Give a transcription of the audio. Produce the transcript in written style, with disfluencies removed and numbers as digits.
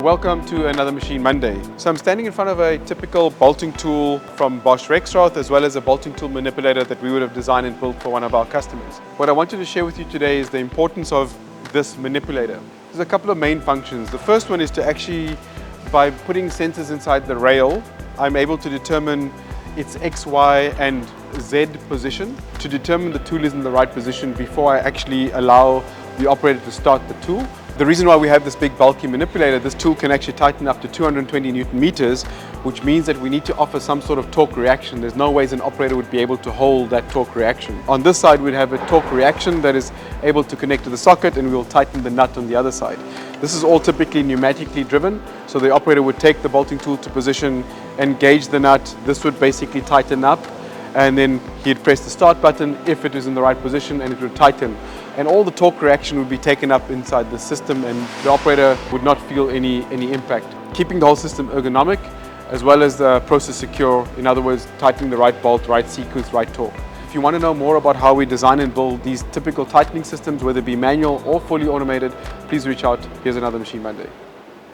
Welcome to another Machine Monday. So I'm standing in front of a typical bolting tool from Bosch Rexroth, as well as a bolting tool manipulator that we would have designed and built for one of our customers. What I wanted to share with you today is the importance of this manipulator. There's a couple of main functions. The first one is to actually, by putting sensors inside the rail, I'm able to determine its X, Y and Z position to determine the tool is in the right position before I actually allow the operator to start the tool. The reason why we have this big bulky manipulator, this tool can actually tighten up to 220 Newton meters, which means that we need to offer some sort of torque reaction. There's no ways an operator would be able to hold that torque reaction. On this side, we'd have a torque reaction that is able to connect to the socket, and we'll tighten the nut on the other side. This is all typically pneumatically driven, so the operator would take the bolting tool to position, engage the nut. This would basically tighten up, and then he'd press the start button if it is in the right position, and it would tighten. And all the torque reaction would be taken up inside the system, and the operator would not feel any impact. Keeping the whole system ergonomic as well as the process secure, in other words, tightening the right bolt, right sequence, right torque. If you want to know more about how we design and build these typical tightening systems, whether it be manual or fully automated, please reach out. Here's another Machine Monday.